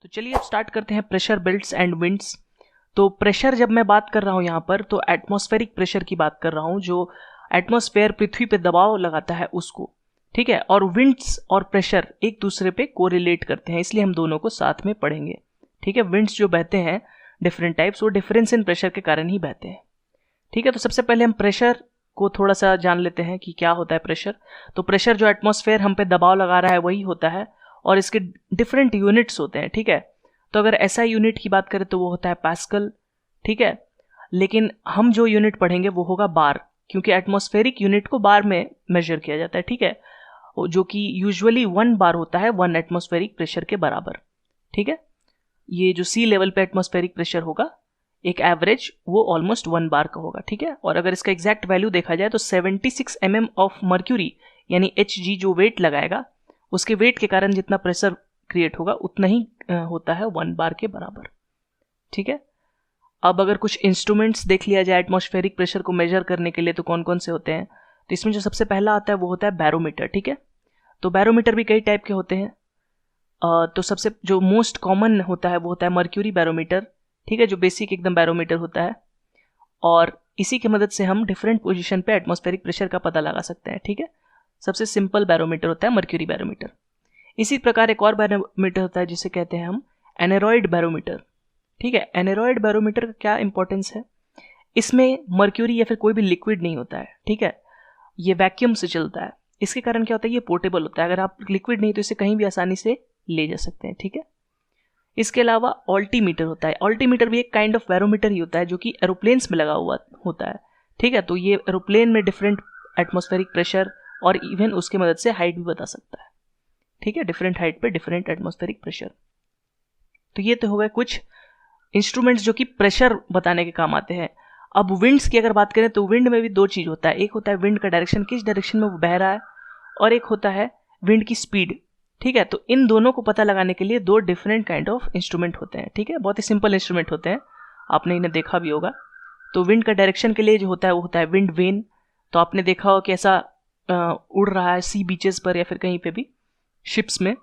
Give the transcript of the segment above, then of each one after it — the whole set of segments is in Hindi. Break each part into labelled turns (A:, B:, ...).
A: तो चलिए अब स्टार्ट करते हैं प्रेशर बेल्ट्स एंड विंड्स। तो प्रेशर जब मैं बात कर रहा हूँ यहाँ पर तो एटमॉस्फेरिक प्रेशर की बात कर रहा हूँ, जो एटमॉस्फेयर पृथ्वी पे दबाव लगाता है उसको, ठीक है। और विंड्स और प्रेशर एक दूसरे पे कोरिलेट करते हैं, इसलिए हम दोनों को साथ में पढ़ेंगे, ठीक है। विंड्स जो बहते हैं डिफरेंट टाइप्स, वो डिफरेंस इन प्रेशर के कारण ही बहते हैं, ठीक है। तो सबसे पहले हम प्रेशर को थोड़ा सा जान लेते हैं कि क्या होता है प्रेशर। तो प्रेशर जो एटमॉस्फेयर हम पे दबाव लगा रहा है वही होता है, और इसके डिफरेंट यूनिट्स होते हैं, ठीक है। तो अगर ऐसा यूनिट की बात करें तो वो होता है पास्कल, ठीक है। लेकिन हम जो यूनिट पढ़ेंगे वो होगा बार, क्योंकि एटमॉस्फेरिक यूनिट को बार में मेजर किया जाता है, ठीक है, जो कि यूजुअली 1 बार होता है 1 एटमॉस्फेरिक प्रेशर के बराबर, ठीक है। ये जो सी लेवल पे एटमॉस्फेरिक प्रेशर होगा एक एवरेज, वो ऑलमोस्ट 1 बार का होगा, ठीक है। और अगर इसका एग्जैक्ट वैल्यू देखा जाए तो 76 mm ऑफ मर्क्यूरी यानी Hg जो वेट लगाएगा, उसके वेट के कारण जितना प्रेशर क्रिएट होगा उतना ही होता है 1 बार के बराबर, ठीक है। अब अगर कुछ इंस्ट्रूमेंट्स देख लिया जाए एटमॉस्फेरिक प्रेशर को मेजर करने के लिए तो कौन कौन से होते हैं। तो इसमें जो सबसे पहला आता है वो होता है बैरोमीटर, ठीक है। तो बैरोमीटर भी कई टाइप के होते हैं। तो सबसे जो मोस्ट कॉमन होता है वो होता है मर्क्यूरी बैरोमीटर, ठीक है, जो बेसिक एकदम बैरोमीटर होता है, और इसी की मदद से हम डिफरेंट पोजीशन पे एटमॉस्फेरिक प्रेशर का पता लगा सकते हैं, ठीक है। सबसे सिंपल बैरोमीटर होता है मर्क्यूरी बैरोमीटर। इसी प्रकार एक और बैरोमीटर होता है जिसे कहते हैं हम एनेरॉइड बैरोमीटर, ठीक है। एनेरॉइड बैरोमीटर का क्या इंपॉर्टेंस है, इसमें मर्क्यूरी या फिर कोई भी लिक्विड नहीं होता है, ठीक है, ये वैक्यूम से चलता है। इसके कारण क्या होता है, ये पोर्टेबल होता है, अगर आप लिक्विड नहीं तो इसे कहीं भी आसानी से ले जा सकते हैं, ठीक है। इसके अलावा ऑल्टीमीटर होता है। ऑल्टीमीटर भी एक काइंड ऑफ बैरोमीटर ही होता है जो कि एरोप्लेन्स में लगा हुआ होता है, ठीक है। तो ये एरोप्लेन में डिफरेंट एटमॉस्फेरिक प्रेशर और इवन उसके मदद से हाइट भी बता सकता है, ठीक है, डिफरेंट हाइट पे डिफरेंट एटमॉस्फेरिक प्रेशर। तो ये तो हो गए कुछ इंस्ट्रूमेंट्स जो कि प्रेशर बताने के काम आते हैं। अब विंड्स की अगर बात करें तो विंड में भी 2 चीज होता है, एक होता है विंड का डायरेक्शन, किस डायरेक्शन में वो बह रहा है, और एक होता है विंड की स्पीड, ठीक है। तो इन दोनों को पता लगाने के लिए 2 डिफरेंट काइंड ऑफ इंस्ट्रूमेंट होते हैं, ठीक है। बहुत ही सिंपल इंस्ट्रूमेंट होते हैं, आपने इन्हें देखा भी होगा। तो विंड का डायरेक्शन के लिए जो होता है वो होता है विंड वेन। तो आपने देखा हो कि ऐसा उड़ रहा है सी बीचेस पर या फिर कहीं पे भी शिप्स में,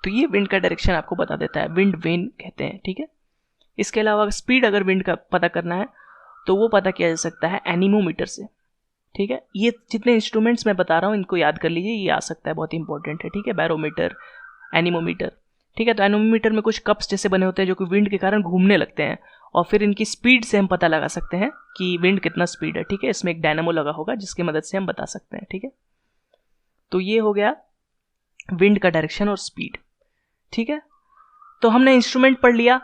A: तो ये विंड का डायरेक्शन आपको बता देता है, विंड वेन कहते हैं, ठीक है। इसके अलावा स्पीड अगर विंड का पता करना है तो वो पता किया जा सकता है एनीमोमीटर से, ठीक है। ये जितने इंस्ट्रूमेंट्स मैं बता रहा हूँ इनको याद कर लीजिए, ये आ सकता है, बहुत इंपॉर्टेंट है, ठीक है। बैरोमीटर, एनीमोमीटर, ठीक है। तो एनीमोमीटर में कुछ कप्स जैसे बने होते हैं जो कि विंड के कारण घूमने लगते हैं, और फिर इनकी स्पीड से हम पता लगा सकते हैं कि विंड कितना स्पीड है, ठीक है। इसमें एक डायनामो लगा होगा जिसकी मदद से हम बता सकते हैं, ठीक है। तो ये हो गया विंड का डायरेक्शन और स्पीड, ठीक है। तो हमने इंस्ट्रूमेंट पढ़ लिया।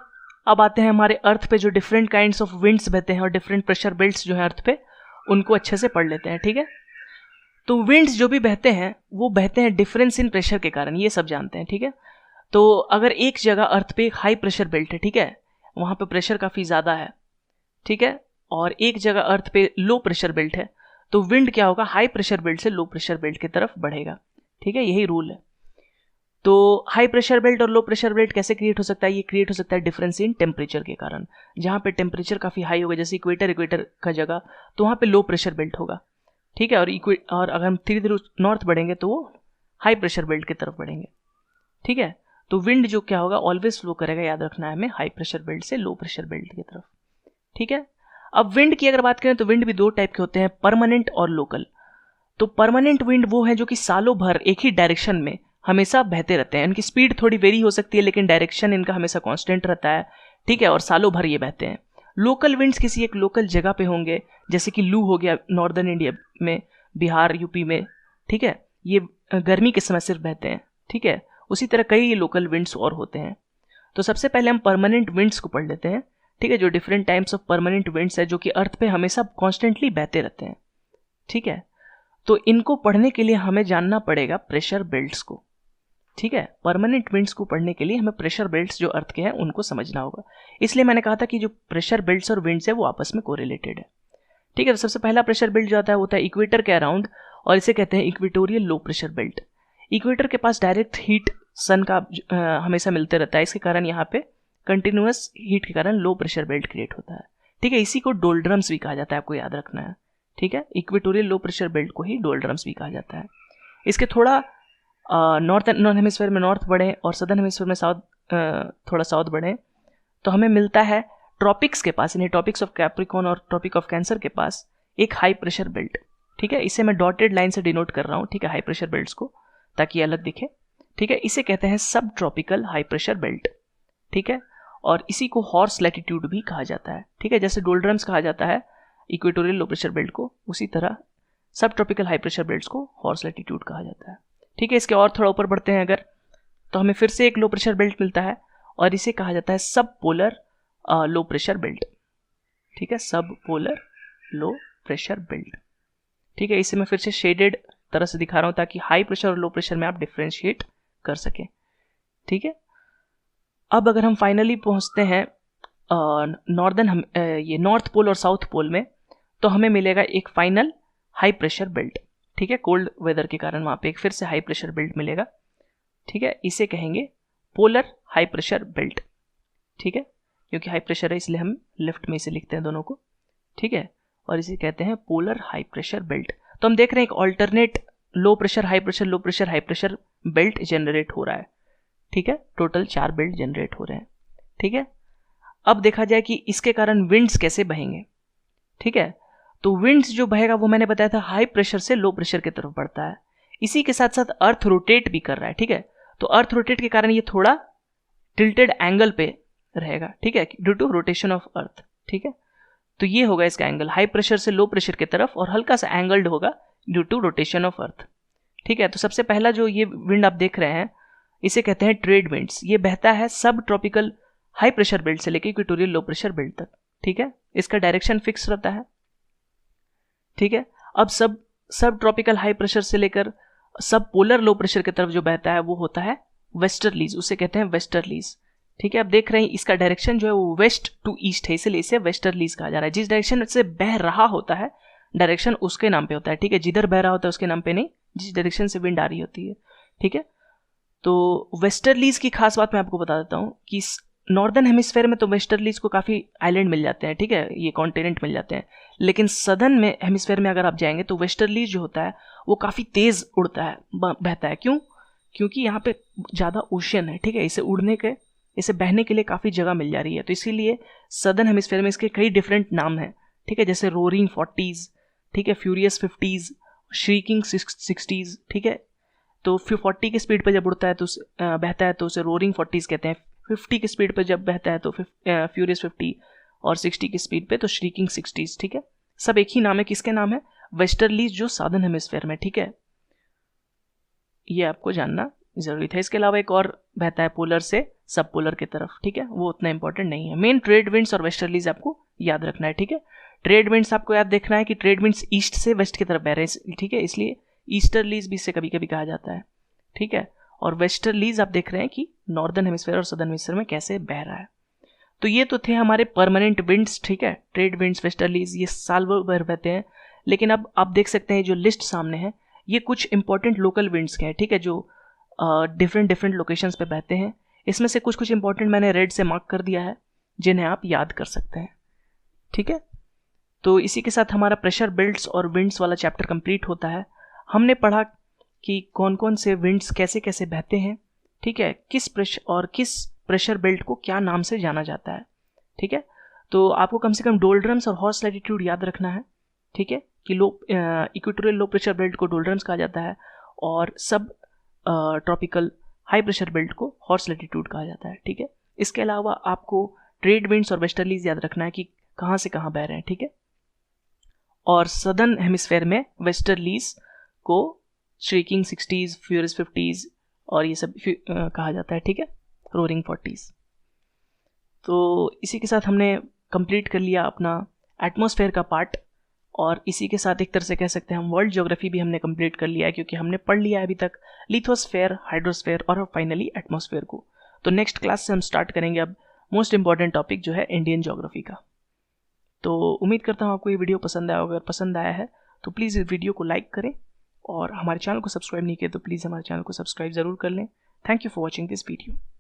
A: अब आते हैं हमारे अर्थ पे जो डिफरेंट काइंड्स ऑफ विंड्स बहते हैं और डिफरेंट प्रेशर बेल्ट्स जो है अर्थ पे, उनको अच्छे से पढ़ लेते हैं, ठीक है। तो विंड्स जो भी बहते हैं वो बहते हैं डिफरेंस इन प्रेशर के कारण, ये सब जानते हैं, ठीक है। तो अगर एक जगह अर्थ पे एक हाई प्रेशर बेल्ट है, ठीक है, वहां पे प्रेशर काफी ज्यादा है, ठीक है, और एक जगह अर्थ पे लो प्रेशर बेल्ट है, तो विंड क्या होगा, हाई प्रेशर बेल्ट से लो प्रेशर बेल्ट की तरफ बढ़ेगा, ठीक है, यही रूल है। तो हाई प्रेशर बेल्ट और लो प्रेशर बेल्ट कैसे क्रिएट हो सकता है, ये क्रिएट हो सकता है डिफरेंस इन टेम्परेचर के कारण। जहां पे टेम्परेचर काफी हाई होगा, जैसे इक्वेटर का जगह, तो वहां पे लो प्रेशर बेल्ट होगा, ठीक है। और अगर हम धीरे धीरे नॉर्थ बढ़ेंगे तो वो हाई प्रेशर बेल्ट की तरफ बढ़ेंगे, ठीक है। तो विंड जो क्या होगा, ऑलवेज फ्लो करेगा, याद रखना है हमें, हाई प्रेशर बेल्ट से लो प्रेशर बेल्ट की तरफ, ठीक है। अब विंड की अगर बात करें तो विंड भी 2 टाइप के होते हैं, परमानेंट और लोकल। तो परमानेंट विंड वो है जो कि सालों भर एक ही डायरेक्शन में हमेशा बहते रहते हैं, इनकी स्पीड थोड़ी वेरी हो सकती है लेकिन डायरेक्शन इनका हमेशा कांस्टेंट रहता है, ठीक है, और सालों भर ये बहते हैं। लोकल विंड्स किसी एक लोकल जगह पे होंगे, जैसे कि लू हो गया नॉर्दर्न इंडिया में, बिहार यूपी में, ठीक है, ये गर्मी के समय सिर्फ बहते हैं, ठीक है। उसी तरह कई लोकल विंड्स और होते हैं। तो सबसे पहले हम परमानेंट विंड्स को पढ़ लेते हैं, ठीक है, जो different types of permanent winds है जो कि अर्थ पे हमेशा कॉन्स्टेंटली बहते रहते हैं, ठीक है। तो इनको पढ़ने के लिए हमें जानना पड़ेगा प्रेशर बेल्ट्स को, ठीक है। परमानेंट विंड्स को पढ़ने के लिए हमें प्रेशर बेल्ट्स जो अर्थ के हैं उनको समझना होगा, इसलिए मैंने कहा था कि जो प्रेशर बेल्ट्स और विंड्स है वो आपस में कोरिलेटेड है, ठीक है। तो सबसे पहला प्रेशर बेल्ट जो आता है वो होता है इक्वेटर के अराउंड, और इसे कहते हैं equatorial low pressure belt. Equator के पास डायरेक्ट हीट सन का हमेशा मिलते रहता है, इसके कारण यहाँ पे कंटिन्यूअस हीट के कारण लो प्रेशर बेल्ट क्रिएट होता है, ठीक है। इसी को डोल्ड्रम्स भी कहा जाता है, आपको याद रखना है, ठीक है। इक्वेटोरियल लो प्रेशर बेल्ट को ही डोल्ड्रम्स भी कहा जाता है। इसके थोड़ा नॉर्थन हेमिस्फीयर में नॉर्थ बढ़े और सदर्न हेमिस्फीयर में साउथ थोड़ा साउथ बढ़ें तो हमें मिलता है ट्रॉपिक्स के पास, यानी ट्रॉपिक्स ऑफ कैप्रिकॉर्न और ट्रॉपिक ऑफ कैंसर के पास एक हाई प्रेशर बेल्ट। ठीक है, इसे मैं डॉटेड लाइन से डिनोट कर रहा हूँ, ठीक है, हाई प्रेशर बेल्ट्स को, ताकि अलग दिखे। ठीक है, इसे कहते हैं सब ट्रॉपिकल हाई प्रेशर बेल्ट। ठीक है, और इसी को हॉर्स लैटिट्यूड भी कहा जाता है। ठीक है, जैसे डोल्ड्रम्स कहा जाता है इक्वेटोरियल लो प्रेशर बेल्ट को, उसी तरह सब ट्रॉपिकल हाई प्रेशर बेल्ट्स को हॉर्स लैटिट्यूड कहा जाता है। ठीक है, इसके और थोड़ा ऊपर बढ़ते हैं अगर, तो हमें फिर से एक लो प्रेशर बेल्ट मिलता है और इसे कहा जाता है सब पोलर लो प्रेशर बेल्ट। ठीक है, सब पोलर लो प्रेशर बेल्ट। ठीक है, इसे मैं फिर से शेडेड तरह से दिखा रहा हूं ताकि हाई प्रेशर और लो प्रेशर में आप डिफ्रेंशिएट कर सकें। ठीक है, अब अगर हम फाइनली पहुंचते हैं नॉर्दर्न ये नॉर्थ पोल और साउथ पोल में, तो हमें मिलेगा एक फाइनल हाई प्रेशर बेल्ट। ठीक है, कोल्ड वेदर के कारण वहां पे एक फिर से हाई प्रेशर बेल्ट मिलेगा। ठीक है, इसे कहेंगे पोलर हाई प्रेशर बेल्ट। ठीक है, क्योंकि हाई प्रेशर है इसलिए हम लेफ्ट में इसे लिखते हैं दोनों को। ठीक है, और इसे कहते हैं पोलर हाई प्रेशर बेल्ट। तो हम देख रहे हैं एक alternate low pressure high pressure low pressure high pressure belt generate हो रहा है। ठीक है, टोटल 4 बेल्ट जनरेट हो रहे हैं। ठीक है, अब देखा जाए कि इसके कारण विंड्स कैसे बहेंगे। ठीक है, तो विंड्स जो बहेगा वो मैंने बताया था हाई प्रेशर से लो प्रेशर की तरफ बढ़ता है। इसी के साथ साथ अर्थ रोटेट भी कर रहा है। ठीक है, तो अर्थ रोटेट के कारण ये थोड़ा टिल्टेड एंगल पे रहेगा। ठीक है, due to rotation of earth. ठीक है, तो ये होगा इसका एंगल हाई प्रेशर से लो प्रेशर की तरफ और हल्का सा एंगल्ड होगा due to rotation of earth. ठीक है, तो सबसे पहला जो ये विंड आप देख रहे हैं इसे कहते हैं ट्रेड विंड्स। ये बहता है सब ट्रॉपिकल हाई प्रेशर बेल्ट से लेकर इक्वेटोरियल लो प्रेशर बेल्ट तक। ठीक है, इसका डायरेक्शन फिक्स रहता है। ठीक है, अब सब ट्रॉपिकल हाई प्रेशर से लेकर सब पोलर लो प्रेशर की तरफ जो बहता है वो होता है वेस्टर्लीज, उसे कहते हैं वेस्टर्लीज। ठीक है, अब देख रहे हैं इसका डायरेक्शन जो है वो वेस्ट टू ईस्ट है, इसलिए इसे वेस्टर्लीज कहा जा रहा है। जिस डायरेक्शन से बह रहा होता है डायरेक्शन उसके नाम पे होता है। ठीक है, जिधर बह रहा होता है उसके नाम पे नहीं, जिस डायरेक्शन से विंड आ रही होती है। ठीक है, तो वेस्टर्लीज की खास बात मैं आपको बता देता हूँ कि नॉर्दर्न हेमिस्फेयर में तो वेस्टर्लीज को काफ़ी आइलैंड मिल जाते हैं। ठीक है, ये कॉन्टिनेंट मिल जाते हैं, लेकिन सदर्न में हेमिस्फेयर में अगर आप जाएंगे तो वेस्टर्लीज जो होता है वो काफ़ी तेज़ उड़ता है, बहता है। क्यों? क्योंकि यहाँ पे ज़्यादा ओशियन है। ठीक है, इसे बहने के लिए काफ़ी जगह मिल जा रही है, तो इसीलिए सदर्न हेमिस्फेयर में इसके कई डिफरेंट नाम हैं। ठीक है, जैसे रोरिंग 40s, ठीक है, फ्यूरियस 50s, श्रीकिंग 60s। ठीक है, तो 40 की स्पीड पर जब उड़ता है तो बहता है तो उसे रोरिंग 40s कहते हैं। 50 की स्पीड पर जब बहता है तो फ्यूरियस 50, और 60 की स्पीड पे तो श्रीकिंग 60s। ठीक है, सब एक ही नाम है। किसके नाम है? वेस्टर्लीज जो साउदर्न हेमिस्फेयर में। ठीक है, ये आपको जानना जरूरी था। इसके अलावा एक और बहता है पोलर से सब पोलर की तरफ। ठीक है, वो उतना इंपॉर्टेंट नहीं है। मेन ट्रेड विंड्स और वेस्टर्लीज आपको याद रखना है। ठीक है, ट्रेड विंड्स आपको याद देखना है कि ट्रेड विंड्स ईस्ट से वेस्ट की तरफ बह रहे हैं। ठीक है, इसलिए ईस्टर्लीज भी इसे कभी कभी कहा जाता है। ठीक है, और वेस्टर्लीज आप देख रहे हैं कि नॉर्दर्न हेमिस्फेयर और सदर्न हेमिस्फेयर में कैसे बह रहा है। तो ये तो थे हमारे परमानेंट विंड्स। ठीक है, ट्रेड विंड्स, वेस्टर्लीज, ये साल भर बहते हैं। लेकिन अब आप देख सकते हैं जो लिस्ट सामने है ये कुछ इंपॉर्टेंट लोकल विंड्स के हैं। ठीक है, जो डिफरेंट लोकेशंस पे बहते हैं। इसमें से कुछ इंपॉर्टेंट मैंने रेड से मार्क कर दिया है जिन्हें आप याद कर सकते हैं। ठीक है, तो इसी के साथ हमारा प्रेशर बेल्ट्स और विंड्स वाला चैप्टर कंप्लीट होता है। हमने पढ़ा कि कौन कौन से विंड्स कैसे कैसे बहते हैं। ठीक है, किस प्रेशर बेल्ट को क्या नाम से जाना जाता है। ठीक है, तो आपको कम से कम डोल्ड्रम्स और हॉर्स लैटिट्यूड याद रखना है। ठीक है, कि इक्वेटोरियल लो प्रेशर बेल्ट को डोल्ड्रम्स कहा जाता है और सब ट्रॉपिकल हाई प्रेशर बेल्ट को हॉर्स लैटिट्यूड कहा जाता है। ठीक है, इसके अलावा आपको ट्रेड विंड्स और वेस्टर्लीज याद रखना है कि कहाँ से कहाँ बह रहे हैं। ठीक है, और सदर्न हेमिस्फेयर में वेस्टर्लीज को श्रीकिंग 60s, फ्यूरियस 50s और ये सब कहा जाता है। ठीक है, रोरिंग 40s। तो इसी के साथ हमने कंप्लीट कर लिया अपना एटमॉस्फेयर का पार्ट, और इसी के साथ एक तरह से कह सकते हैं हम वर्ल्ड ज्योग्राफी भी हमने कंप्लीट कर लिया है, क्योंकि हमने पढ़ लिया है अभी तक लिथोस्फेयर, हाइड्रोस्फेयर और फाइनली एटमॉस्फेयर को। तो नेक्स्ट क्लास से हम स्टार्ट करेंगे अब मोस्ट इंपॉर्टेंट टॉपिक जो है इंडियन ज्योग्राफी का। तो उम्मीद करता हूँ आपको ये वीडियो पसंद आया। अगर पसंद आया है तो प्लीज़ इस वीडियो को लाइक करें, और हमारे चैनल को सब्सक्राइब नहीं किया तो प्लीज़ हमारे चैनल को सब्सक्राइब ज़रूर कर लें। Thank you for watching this video.